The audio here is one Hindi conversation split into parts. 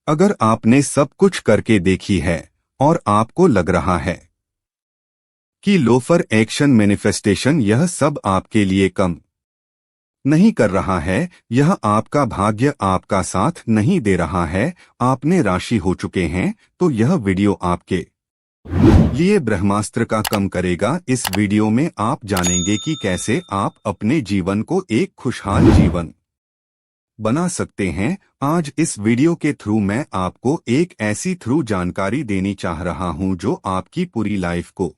अगर आपने सब कुछ करके देखी है और आपको लग रहा है कि लोफर एक्शन मैनिफेस्टेशन यह सब आपके लिए कम नहीं कर रहा है, यह आपका भाग्य आपका साथ नहीं दे रहा है, आपने राशि हो चुके हैं, तो यह वीडियो आपके लिए ब्रह्मास्त्र का कम करेगा। इस वीडियो में आप जानेंगे कि कैसे आप अपने जीवन को एक खुशहाल जीवन बना सकते हैं। आज इस वीडियो के थ्रू मैं आपको एक ऐसी थ्रू जानकारी देनी चाह रहा हूं जो आपकी पूरी लाइफ को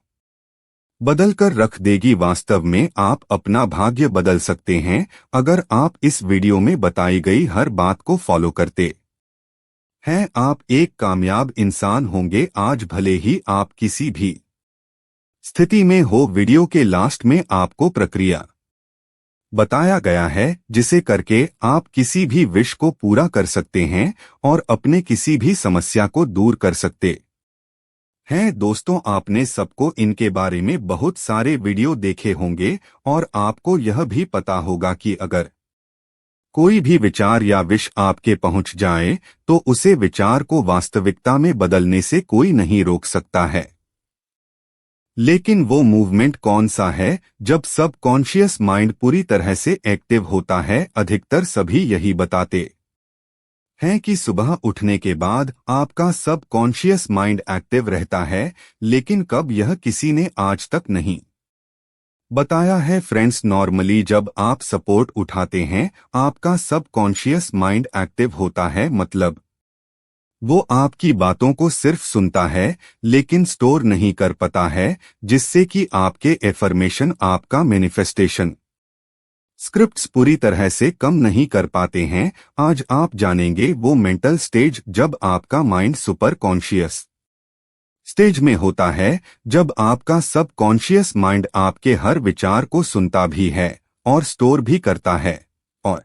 बदल कर रख देगी। वास्तव में आप अपना भाग्य बदल सकते हैं अगर आप इस वीडियो में बताई गई हर बात को फॉलो करते हैं। आप एक कामयाब इंसान होंगे आज भले ही आप किसी भी स्थिति में हो। वीडियो के लास्ट में आपको प्रक्रिया बताया गया है जिसे करके आप किसी भी विश को पूरा कर सकते हैं और अपने किसी भी समस्या को दूर कर सकते हैं। दोस्तों, आपने सबको इनके बारे में बहुत सारे वीडियो देखे होंगे और आपको यह भी पता होगा कि अगर कोई भी विचार या विश आपके पहुंच जाए तो उसे विचार को वास्तविकता में बदलने से कोई नहीं रोक सकता है। लेकिन वो मूवमेंट कौन सा है जब सब कॉन्शियस माइंड पूरी तरह से एक्टिव होता है? अधिकतर सभी यही बताते हैं कि सुबह उठने के बाद आपका सब कॉन्शियस माइंड एक्टिव रहता है, लेकिन कब यह किसी ने आज तक नहीं बताया है। फ्रेंड्स, नॉर्मली जब आप सपोर्ट उठाते हैं आपका सब कॉन्शियस माइंड एक्टिव होता है, मतलब वो आपकी बातों को सिर्फ सुनता है लेकिन स्टोर नहीं कर पाता है, जिससे कि आपके एफर्मेशन, आपका मैनिफेस्टेशन स्क्रिप्ट्स पूरी तरह से कम नहीं कर पाते हैं। आज आप जानेंगे वो मेंटल स्टेज जब आपका माइंड सुपर कॉन्शियस स्टेज में होता है, जब आपका सब कॉन्शियस माइंड आपके हर विचार को सुनता भी है और स्टोर भी करता है। और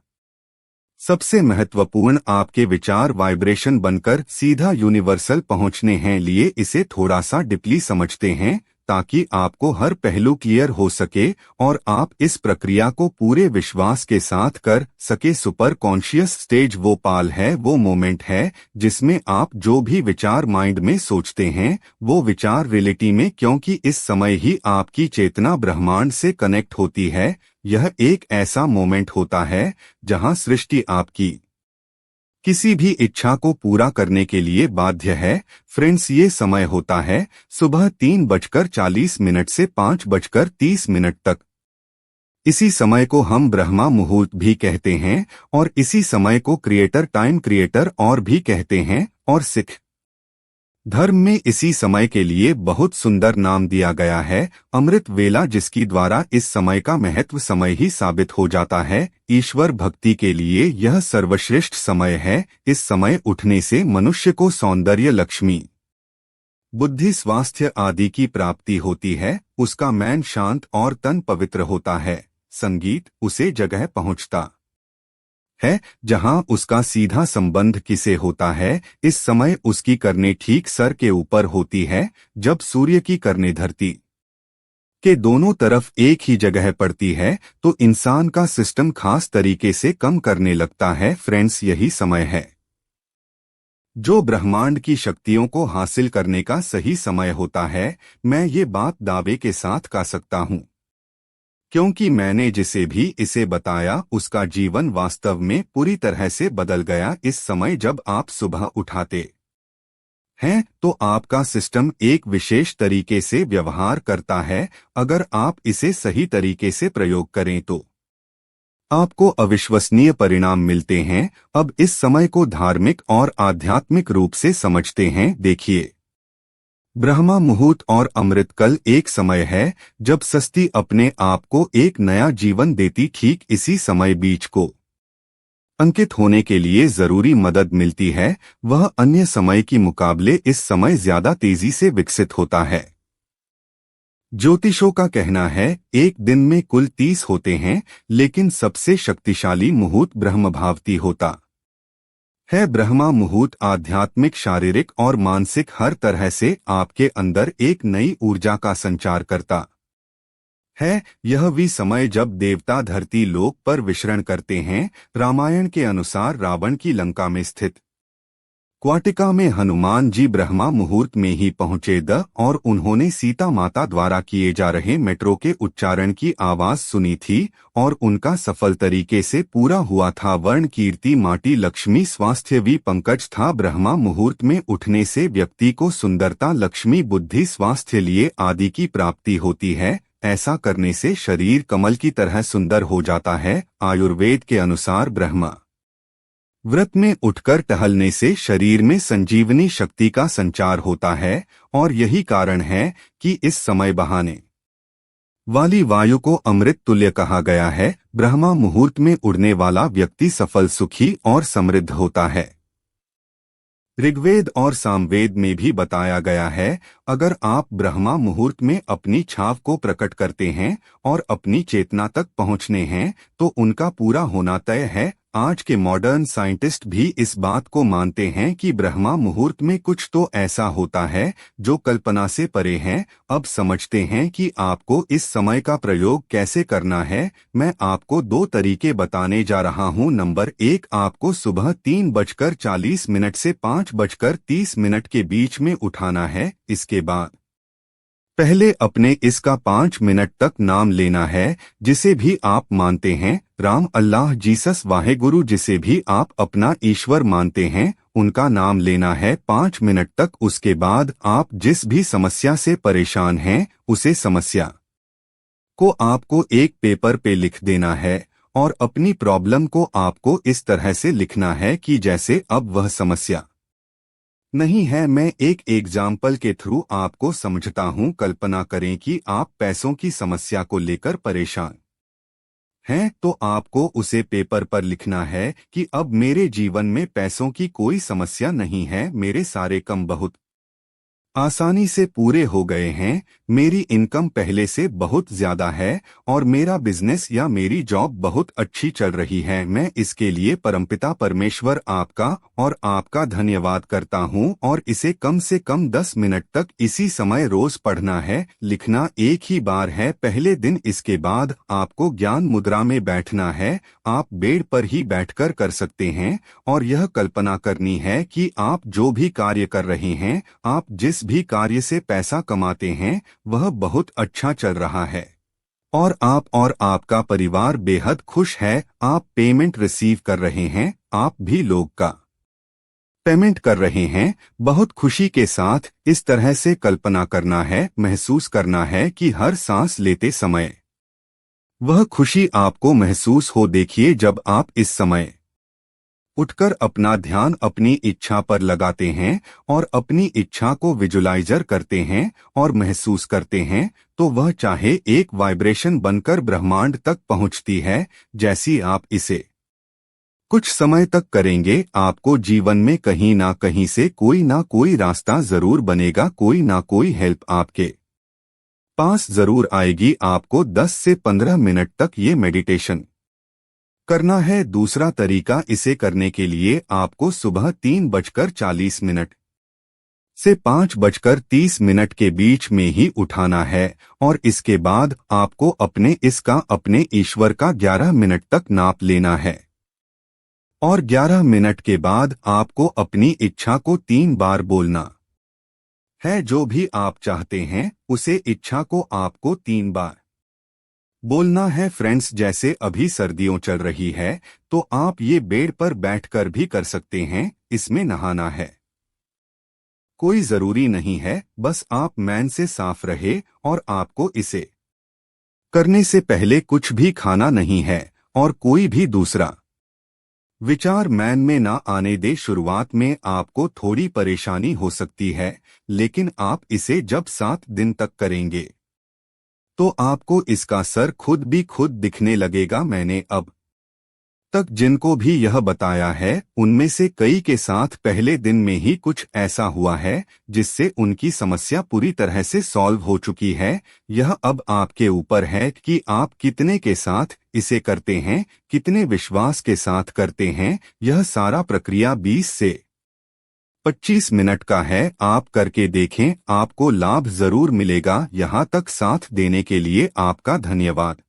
सबसे महत्वपूर्ण, आपके विचार वाइब्रेशन बनकर सीधा यूनिवर्सल पहुंचने हैं। लिए इसे थोड़ा सा डीपली समझते हैं ताकि आपको हर पहलू क्लियर हो सके और आप इस प्रक्रिया को पूरे विश्वास के साथ कर सके। सुपर कॉन्शियस स्टेज वो पाल है, वो मोमेंट है जिसमें आप जो भी विचार माइंड में सोचते हैं वो विचार रियलिटी में, क्योंकि इस समय ही आपकी चेतना ब्रह्मांड से कनेक्ट होती है। यह एक ऐसा मोमेंट होता है जहां सृष्टि आपकी किसी भी इच्छा को पूरा करने के लिए बाध्य है। फ्रेंड्स, ये समय होता है सुबह 3:40 से 5:30 तक। इसी समय को हम ब्रह्मा मुहूर्त भी कहते हैं और इसी समय को क्रिएटर टाइम, क्रिएटर और भी कहते हैं। और सिख धर्म में इसी समय के लिए बहुत सुंदर नाम दिया गया है, अमृत वेला, जिसकी द्वारा इस समय का महत्व समय ही साबित हो जाता है। ईश्वर भक्ति के लिए यह सर्वश्रेष्ठ समय है। इस समय उठने से मनुष्य को सौंदर्य, लक्ष्मी, बुद्धि, स्वास्थ्य आदि की प्राप्ति होती है। उसका मन शांत और तन पवित्र होता है। संगीत उसे जगह पहुंचता है जहां उसका सीधा संबंध किसे होता है। इस समय उसकी करने ठीक सर के ऊपर होती है। जब सूर्य की करने धरती के दोनों तरफ एक ही जगह पड़ती है तो इंसान का सिस्टम खास तरीके से काम करने लगता है। फ्रेंड्स, यही समय है जो ब्रह्मांड की शक्तियों को हासिल करने का सही समय होता है। मैं ये बात दावे के साथ कह सकता हूँ क्योंकि मैंने जिसे भी इसे बताया उसका जीवन वास्तव में पूरी तरह से बदल गया। इस समय जब आप सुबह उठाते हैं तो आपका सिस्टम एक विशेष तरीके से व्यवहार करता है। अगर आप इसे सही तरीके से प्रयोग करें तो आपको अविश्वसनीय परिणाम मिलते हैं। अब इस समय को धार्मिक और आध्यात्मिक रूप से समझते हैं। देखिए, ब्रह्मा मुहूर्त और अमृतकल एक समय है जब सृष्टि अपने आप को एक नया जीवन देती। ठीक इसी समय बीज को अंकित होने के लिए जरूरी मदद मिलती है। वह अन्य समय की मुकाबले इस समय ज्यादा तेजी से विकसित होता है। ज्योतिषों का कहना है एक दिन में कुल 30 होते हैं, लेकिन सबसे शक्तिशाली मुहूर्त ब्रह्मभावती होता है। ब्रह्मा मुहूर्त आध्यात्मिक, शारीरिक और मानसिक हर तरह से आपके अंदर एक नई ऊर्जा का संचार करता है। यह भी समय जब देवता धरती लोक पर विचरण करते हैं। रामायण के अनुसार रावण की लंका में स्थित क्वाटिका में हनुमान जी ब्रह्मा मुहूर्त में ही पहुंचे और उन्होंने सीता माता द्वारा किए जा रहे मेट्रो के उच्चारण की आवाज सुनी थी और उनका सफल तरीके से पूरा हुआ था। वर्ण कीर्ति माटी लक्ष्मी स्वास्थ्य वी पंकज था। ब्रह्मा मुहूर्त में उठने से व्यक्ति को सुंदरता लक्ष्मी बुद्धि स्वास्थ्य लिए आदि की प्राप्ति होती है। ऐसा करने से शरीर कमल की तरह सुंदर हो जाता है। आयुर्वेद के अनुसार ब्रह्मा व्रत में उठकर टहलने से शरीर में संजीवनी शक्ति का संचार होता है और यही कारण है कि इस समय बहाने वाली वायु को अमृत तुल्य कहा गया है। ब्रह्मा मुहूर्त में उड़ने वाला व्यक्ति सफल सुखी और समृद्ध होता है। ऋग्वेद और सामवेद में भी बताया गया है, अगर आप ब्रह्मा मुहूर्त में अपनी छाव को प्रकट करते हैं और अपनी चेतना तक पहुंचने हैं तो उनका पूरा होना तय है। आज के मॉडर्न साइंटिस्ट भी इस बात को मानते हैं कि ब्रह्मा मुहूर्त में कुछ तो ऐसा होता है जो कल्पना से परे है। अब समझते हैं कि आपको इस समय का प्रयोग कैसे करना है। मैं आपको 2 तरीके बताने जा रहा हूं। नंबर 1, आपको सुबह 3:40 से 5:30 के बीच में उठाना है। इसके बाद पहले अपने इसका 5 मिनट तक नाम लेना है, जिसे भी आप मानते हैं, राम, अल्लाह, जीसस, वाहेगुरु, जिसे भी आप अपना ईश्वर मानते हैं, उनका नाम लेना है 5 मिनट तक। उसके बाद आप जिस भी समस्या से परेशान हैं, उसे समस्या को आपको एक पेपर पे लिख देना है और अपनी प्रॉब्लम को आपको इस तरह से लिखना है कि जैसे अब वह समस्या नहीं है। मैं एक एग्जाम्पल के थ्रू आपको समझता हूं। कल्पना करें कि आप पैसों की समस्या को लेकर परेशान हैं, तो आपको उसे पेपर पर लिखना है कि अब मेरे जीवन में पैसों की कोई समस्या नहीं है, मेरे सारे काम बहुत आसानी से पूरे हो गए हैं, मेरी इनकम पहले से बहुत ज्यादा है और मेरा बिजनेस या मेरी जॉब बहुत अच्छी चल रही है। मैं इसके लिए परमपिता परमेश्वर आपका और आपका धन्यवाद करता हूं। और इसे कम से कम 10 मिनट तक इसी समय रोज पढ़ना है। लिखना एक ही बार है, पहले दिन। इसके बाद आपको ज्ञान मुद्रा में बैठना है। आप बेड पर ही बैठकर कर सकते हैं और यह कल्पना करनी है कि आप जो भी कार्य कर रहे हैं, आप जिस भी कार्य से पैसा कमाते हैं, वह बहुत अच्छा चल रहा है और आप और आपका परिवार बेहद खुश है। आप पेमेंट रिसीव कर रहे हैं, आप भी लोग का पेमेंट कर रहे हैं, बहुत खुशी के साथ। इस तरह से कल्पना करना है, महसूस करना है कि हर सांस लेते समय वह खुशी आपको महसूस हो। देखिए, जब आप इस समय उठकर अपना ध्यान अपनी इच्छा पर लगाते हैं और अपनी इच्छा को विजुलाइजर करते हैं और महसूस करते हैं, तो वह चाहे एक वाइब्रेशन बनकर ब्रह्मांड तक पहुंचती है। जैसी आप इसे कुछ समय तक करेंगे, आपको जीवन में कहीं ना कहीं से कोई ना कोई रास्ता जरूर बनेगा, कोई ना कोई हेल्प आपके पास जरूर आएगी। आपको 10 से 15 मिनट तक ये मेडिटेशन करना है। दूसरा तरीका, इसे करने के लिए आपको सुबह 3:40 से 5:30 के बीच में ही उठाना है और इसके बाद आपको अपने ईश्वर का 11 मिनट तक नाप लेना है और 11 मिनट के बाद आपको अपनी इच्छा को 3 बार बोलना है। जो भी आप चाहते हैं, उसे इच्छा को आपको 3 बार बोलना है। फ्रेंड्स, जैसे अभी सर्दियों चल रही है तो आप ये बेड पर बैठकर भी कर सकते हैं। इसमें नहाना है कोई जरूरी नहीं है, बस आप मैन से साफ रहे और आपको इसे करने से पहले कुछ भी खाना नहीं है और कोई भी दूसरा विचार मैन में ना आने दे। शुरुआत में आपको थोड़ी परेशानी हो सकती है, लेकिन आप इसे जब 7 दिन तक करेंगे तो आपको इसका असर खुद भी खुद दिखने लगेगा। मैंने अब तक जिनको भी यह बताया है, उनमें से कई के साथ पहले दिन में ही कुछ ऐसा हुआ है जिससे उनकी समस्या पूरी तरह से सॉल्व हो चुकी है। यह अब आपके ऊपर है कि आप कितने के साथ इसे करते हैं, कितने विश्वास के साथ करते हैं। यह सारा प्रक्रिया 20 से 25 मिनट का है। आप करके देखें, आपको लाभ जरूर मिलेगा। यहाँ तक साथ देने के लिए आपका धन्यवाद।